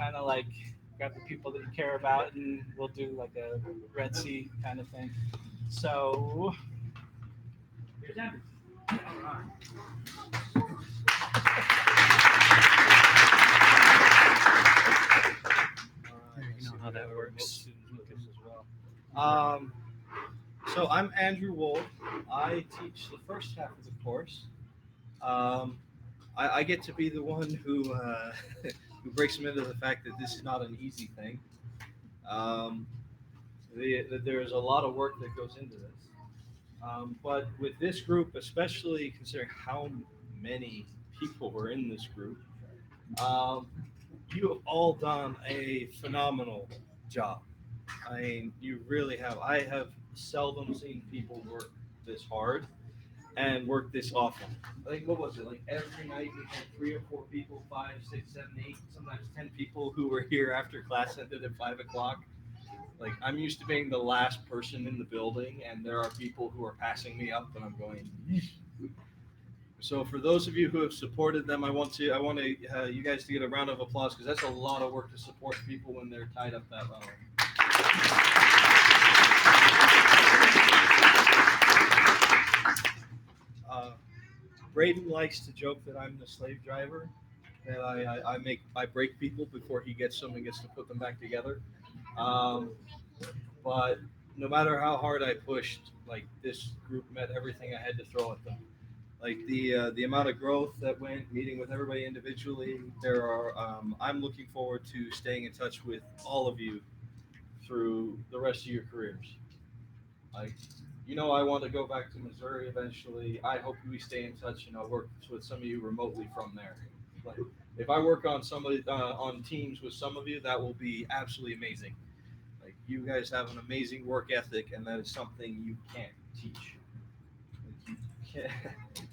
kind of like grab the people that you care about, and we'll do like a Red Sea kind of thing. So here's Andrew. All right. You know how that works. As well. So I'm Andrew Wold. I teach the first half of the course. Um, I get to be the one who who breaks them into the fact that this is not an easy thing. Um, there's a lot of work that goes into this. But with this group, especially considering how many people were in this group, um, you have all done a phenomenal job. I mean, you really have. I have seldom seen people work this hard and work this often. Like, what was it? Like every night we had 3 or 4 people, five, six, seven, eight, sometimes 10 people who were here after class ended at 5 o'clock. Like, I'm used to being the last person in the building, and there are people who are passing me up, and I'm going. So for those of you who have supported them, I want to you guys to get a round of applause because that's a lot of work to support people when they're tied up that level. Uh, Braden likes to joke that I'm the slave driver, that I break people before he gets them and gets to put them back together. Um, but no matter how hard I pushed, like this group met everything I had to throw at them. Like the amount of growth that went meeting with everybody individually. I'm looking forward to staying in touch with all of you through the rest of your careers. Like, I want to go back to Missouri eventually. I hope we stay in touch. Work with some of you remotely from there. Like, if I work on somebody on teams with some of you, that will be absolutely amazing. Like, you guys have an amazing work ethic, and that is something you can't teach. Like,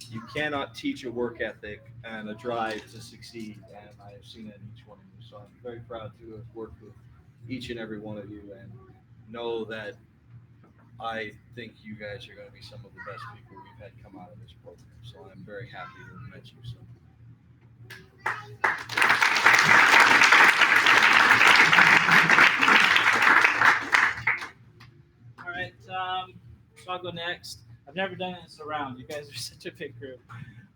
you cannot teach a work ethic and a drive to succeed, and I have seen that in each one of you. So I'm very proud to have worked with each and every one of you, and know that I think you guys are going to be some of the best people we've had come out of this program. So I'm very happy to have met you. So. All right. So I'll go next. I've never done this around. You guys are such a big group.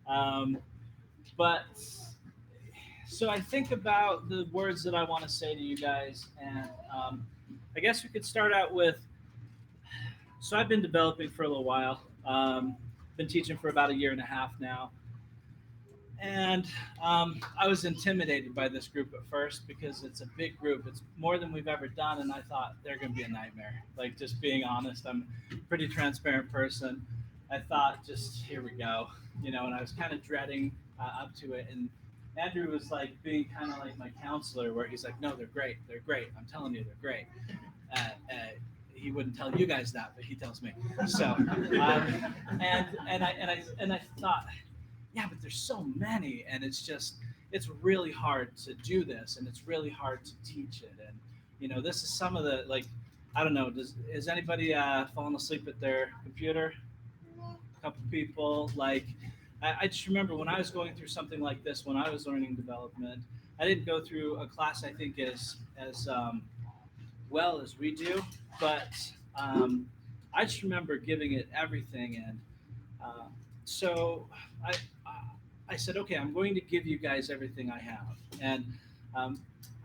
Um, but so I think about the words that I want to say to you guys, and I guess we could start out with. So I've been developing for a little while. Been teaching for about a year and a half now, and I was intimidated by this group at first because it's a big group. It's more than we've ever done, and I thought they're going to be a nightmare. Like, just being honest, I'm a pretty transparent person. I thought, just here we go, and I was kind of dreading up to it. And Andrew was like being kind of like my counselor, where he's like, "No, they're great. I'm telling you, they're great." Uh, uh, he wouldn't tell you guys that, but he tells me. So, and I thought, yeah, but there's so many, and it's really hard to do this, and it's really hard to teach it. And this is some of the, like, I don't know, is anybody falling asleep at their computer? A couple people. Like, I just remember when I was going through something like this, when I was learning development, I didn't go through a class, I think, as well as we do, but um, I just remember giving it everything. And uh, so I, I said, okay, I'm going to give you guys everything I have. And um,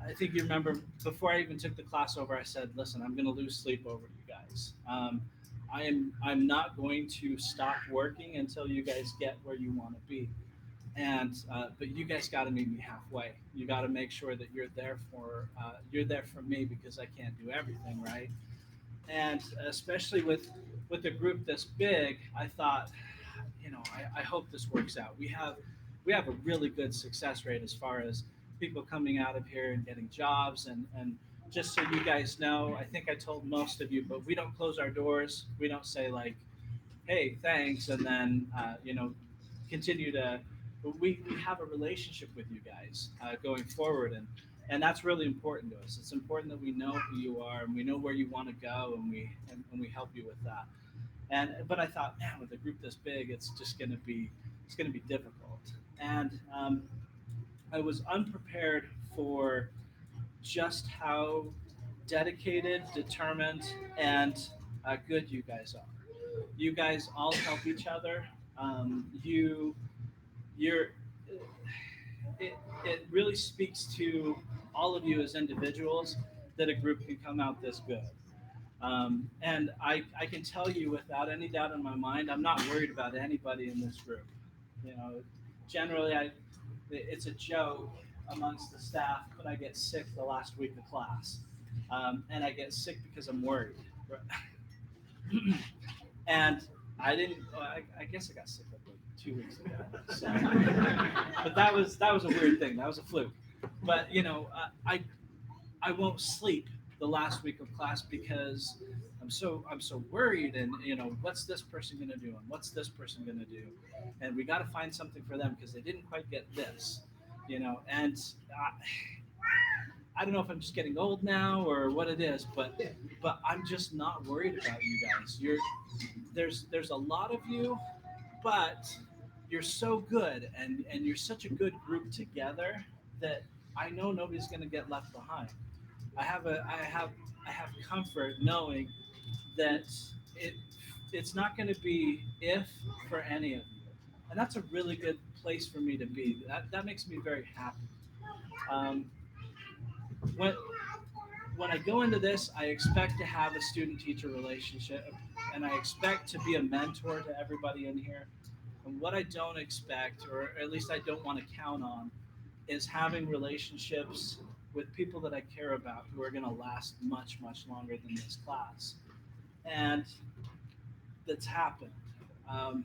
I think you remember before I even took the class over, I said, listen, I'm going to lose sleep over you guys. I'm not going to stop working until you guys get where you want to be. And but you guys got to meet me halfway. You got to make sure that you're there for me, because I can't do everything, right? And especially with a group this big, I thought, I hope this works out. We have a really good success rate as far as people coming out of here and getting jobs. And just so you guys know, I think I told most of you, but we don't close our doors. We don't say like, hey, thanks, and then continue to. We have a relationship with you guys going forward, and that's really important to us. It's important that we know who you are, and we know where you want to go, and we help you with that. But I thought, man, with a group this big, it's going to be difficult. And I was unprepared for just how dedicated, determined, and good you guys are. You guys all help each other. You're it really speaks to all of you as individuals that a group can come out this good. And I can tell you without any doubt in my mind, I'm not worried about anybody in this group. You know, generally, it's a joke amongst the staff, but I get sick the last week of class. And I get sick because I'm worried. And I didn't. I guess I got sick like 2 weeks ago. So, but that was a weird thing. That was a fluke. But I won't sleep the last week of class because I'm so worried, and what's this person gonna do, and what's this person gonna do, and we got to find something for them because they didn't quite get this, and I don't know if I'm just getting old now or what it is, but I'm just not worried about you guys. There's a lot of you, but you're so good, and you're such a good group together that I know nobody's going to get left behind. I have comfort knowing that it it's not going to be if for any of you, and that's a really good place for me to be. That makes me very happy. Um, when when I go into this, I expect to have a student teacher relationship, and I expect to be a mentor to everybody in here. And what I don't expect, or at least I don't want to count on, is having relationships with people that I care about who are going to last much, much longer than this class. And that's happened. Um,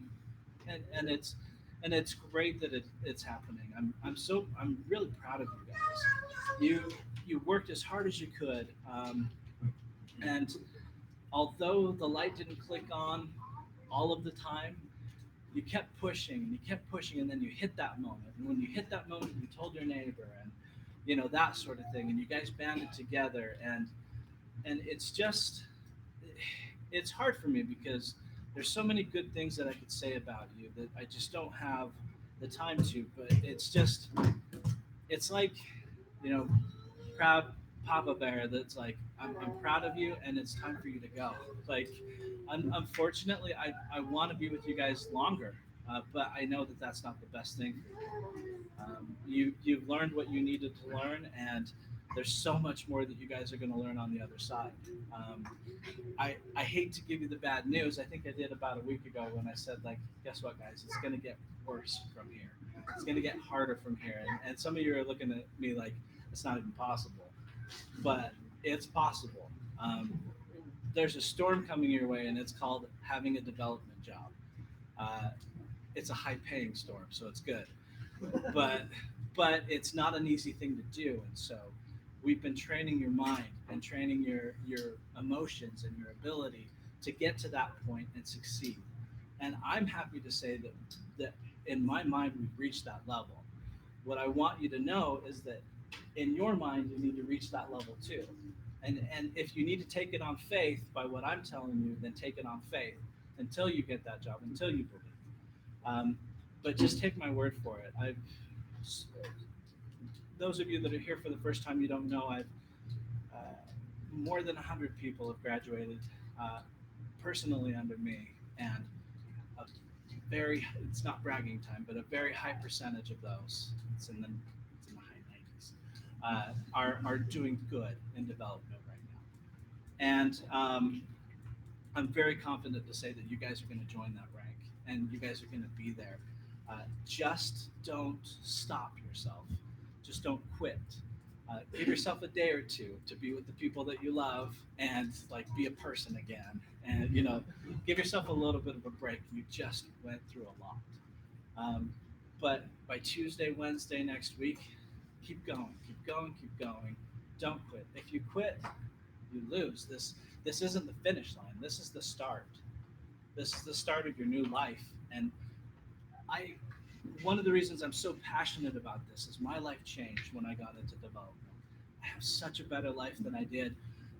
and it's great that it's happening. I'm really proud of you guys. You worked as hard as you could, and although the light didn't click on all of the time, you kept pushing and you kept pushing, and then you hit that moment. And when you hit that moment, you told your neighbor, and that sort of thing. And you guys banded together, and it's hard for me because there's so many good things that I could say about you that I just don't have the time to. But it's like you know proud Papa Bear that's like, I'm proud of you and it's time for you to go. Like, unfortunately, I want to be with you guys longer, but I know that that's not the best thing for you. You've learned what you needed to learn, and there's so much more that you guys are going to learn on the other side. I hate to give you the bad news. I think I did about a week ago when I said, like, guess what, guys? It's going to get worse from here. It's going to get harder from here. And some of you are looking at me like it's not even possible, but it's possible. There's a storm coming your way, and it's called having a development job. Uh, it's a high-paying storm, so it's good, but it's not an easy thing to do. And so we've been training your mind and training your emotions and your ability to get to that point and succeed. And I'm happy to say that in my mind we've reached that level. What I want you to know is that in your mind you need to reach that level too. And if you need to take it on faith by what I'm telling you, then take it on faith until you get that job, until you believe. But just take my word for it. Those of you that are here for the first time, you don't know, I've uh, more than 100 people have graduated uh, personally under me, and a it's not bragging time, but a very high percentage of those, it's in the high 90s, are doing good in development right now. And I'm very confident to say that you guys are going to join that rank, and you guys are going to be there. Just don't stop yourself. Just don't quit. Give yourself a day or two to be with the people that you love and like be a person again. And give yourself a little bit of a break. You just went through a lot. But by Tuesday, Wednesday next week, keep going, keep going, keep going. Don't quit. If you quit, you lose. This isn't the finish line. This is the start. This is the start of your new life. And I one of the reasons I'm so passionate about this is my life changed when I got into development. I have such a better life than I did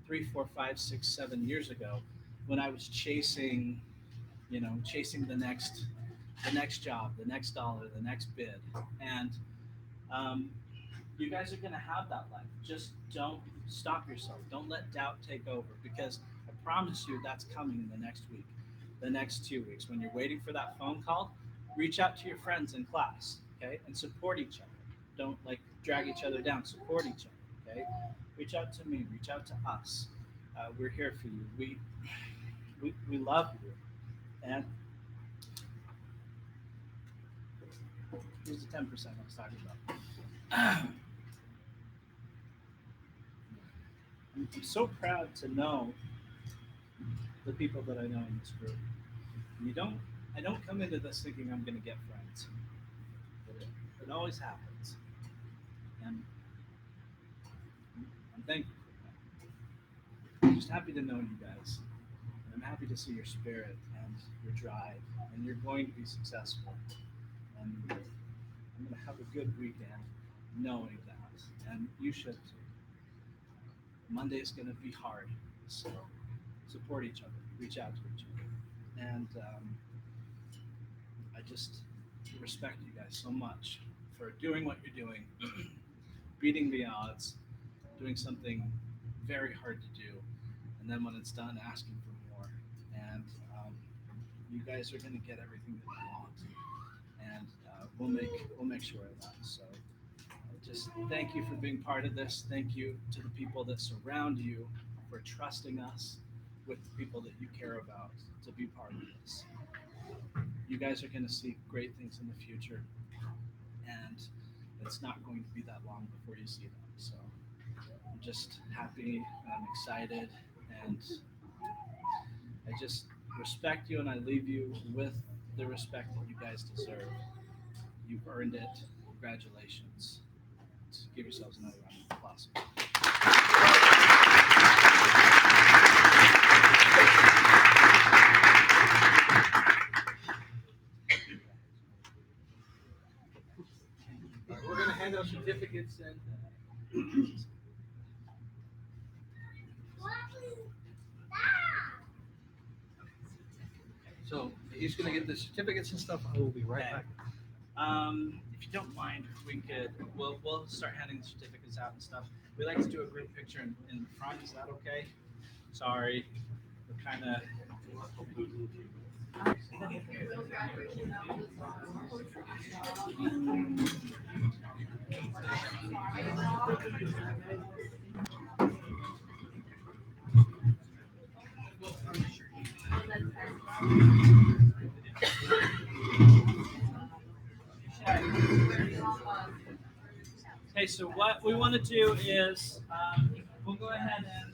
3, 4, 5, 6, 7 years ago when I was chasing the next job, the next dollar, the next bid. And You guys are going to have that life. Just don't stop yourself. Don't let doubt take over, because I promise you that's coming in the next week, the next 2 weeks. When you're waiting for that phone call, reach out to your friends in class, okay, and support each other. Don't like drag each other down. Support each other, okay. Reach out to me. Reach out to us. We're here for you. We love you. And here's the 10% I was talking about. I'm so proud to know the people that I know in this group. I don't come into this thinking I'm going to get friends. It always happens. And I'm thankful for that. I'm just happy to know you guys. And I'm happy to see your spirit and your drive. And you're going to be successful. And I'm going to have a good weekend knowing that. And you should too. Monday is going to be hard. So support each other. Reach out to each other. And I just respect you guys so much for doing what you're doing, beating the odds, doing something very hard to do, and then when it's done, asking for more. And you guys are going to get everything that you want, and we'll make sure of that. So just thank you for being part of this. Thank you to the people that surround you for trusting us with the people that you care about to be part of this. You guys are going to see great things in the future, and it's not going to be that long before you see them. So I'm just happy and I'm excited, and I just respect you, and I leave you with the respect that you guys deserve. You've earned it. Congratulations. Let's give yourselves another round of applause. We're going to hand out certificates and. So he's going to get the certificates and stuff. I will be right Okay. back. If you don't mind, we'll start handing the certificates out and stuff. We like to do a group picture in front. Is that okay? Sorry, we're kind of. Okay, so what we want to do is we'll go ahead and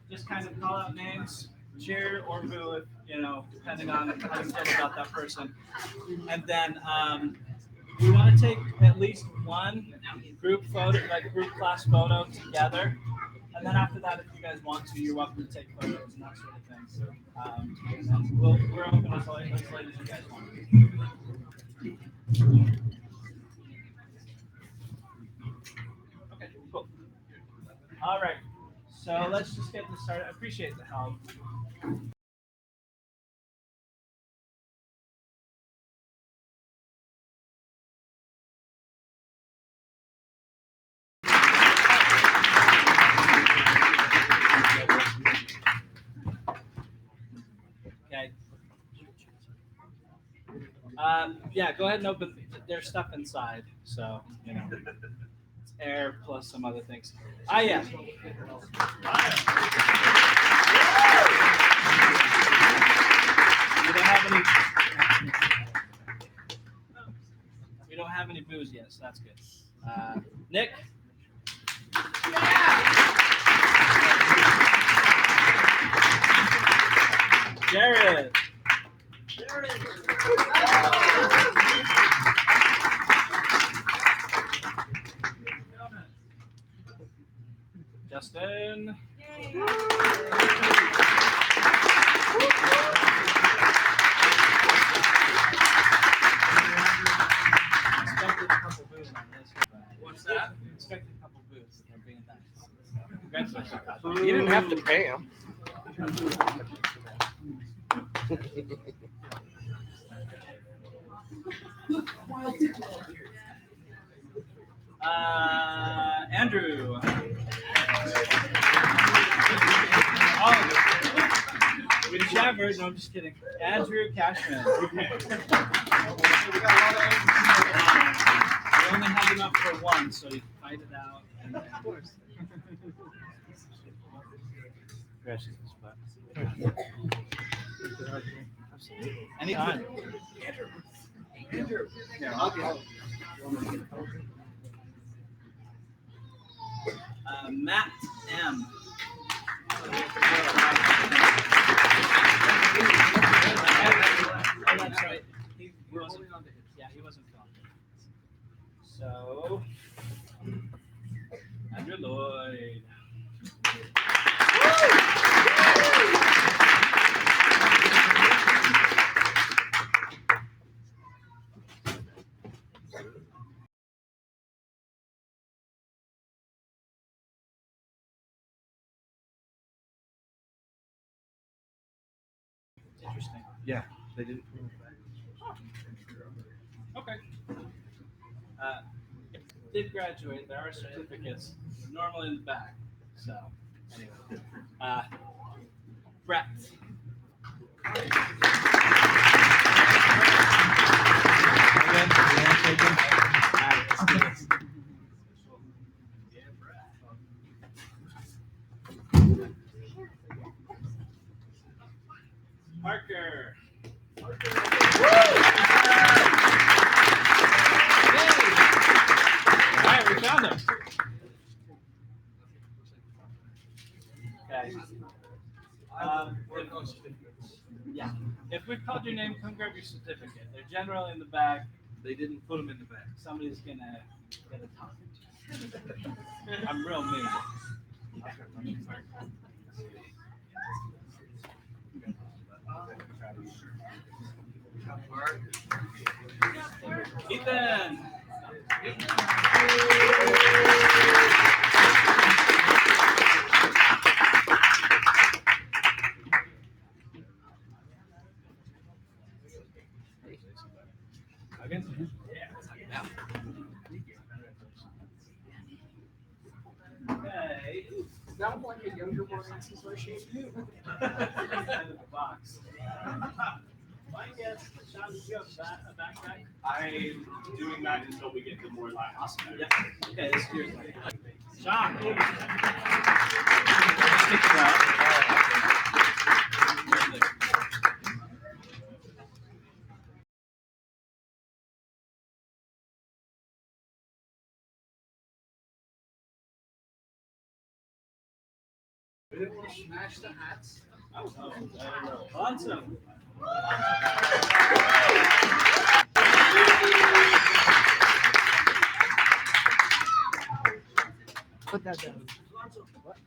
just kind of call out names, cheer or boo, if, depending on how you feel about that person. And then we want to take at least one group photo, like group class photo together. And then after that, if you guys want to, you're welcome to take photos and that sort of thing. So we're open as late as you guys want. Okay, cool. All right. So let's just get this started. I appreciate the help. Okay. Yeah, go ahead and open. There's stuff inside, so it's air plus some other things. Yeah. We don't have any. We don't have any booze yet, so that's good. Nick. Jared. Justin. Expected a couple booths on this. What's that? Expected a couple booths. They're being nice. Congratulations. You didn't have to pay him. Andrew. Oh, we Shavard. No, I'm just kidding. Andrew Cashman. We only had enough for one, so you fight it out. And, of course. Anytime. Andrew. Yeah, I'll go. Matt M. Oh, that's right. He wasn't. Yeah, he wasn't filmed. So, Andrew Lloyd. Interesting. Yeah, they did. Okay. Did graduate. There are certificates normally in the back. So, anyway. Brett. Parker. All right, we found him. Okay. Yeah. If we've called your name, come grab your certificate. They're generally in the bag. They didn't put them in the bag. Somebody's gonna get a ton. I'm real mean. Ethan. Again? Okay. Sounds like a younger Morgan's association. Out of the box. My guess, Sean, did you have a backpack? I'm doing that until we get to more last. Yeah. Okay, this is yours. Sean. Stick it out. We didn't want to smash the hats. Awesome. Put that down. What?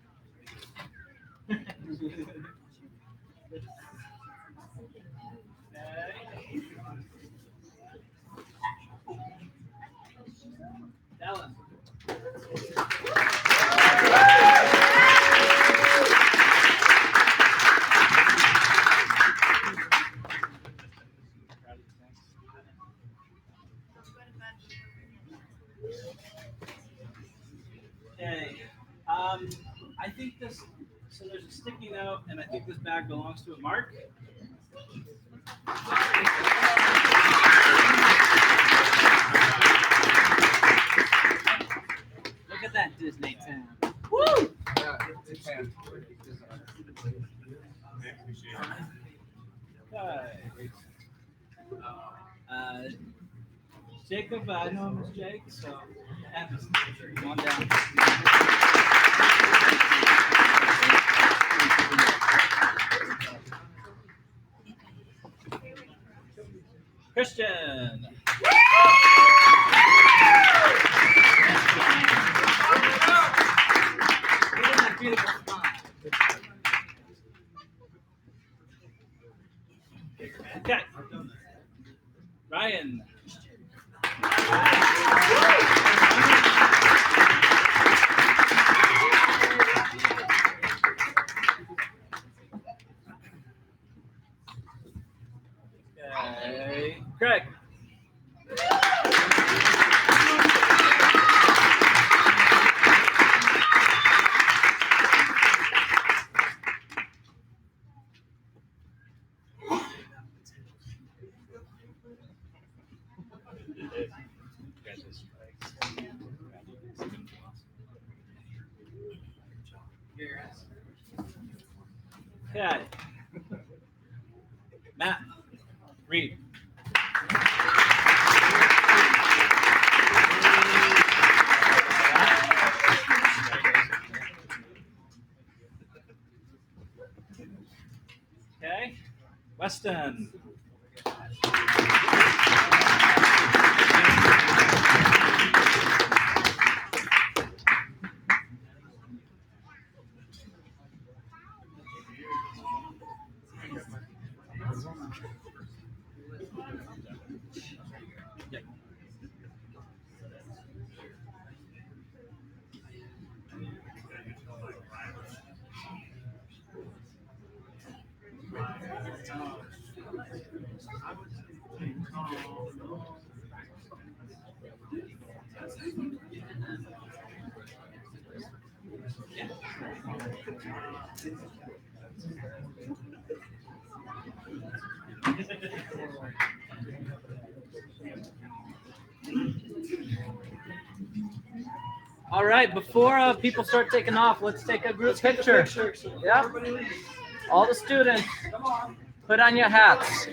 Ellen. Okay. I think this. So there's a sticky note, and I think this bag belongs to a Mark. Look at that Disney town. Woo! Yeah, it's hand. Okay. Jacob, I know him as Jake, so come on down. Christian. Okay. Ryan. Okay. Craig. Okay. Matt, read. Okay. Weston. All right, before people start taking off, let's take a group picture. Yep. All the students, put on your hats.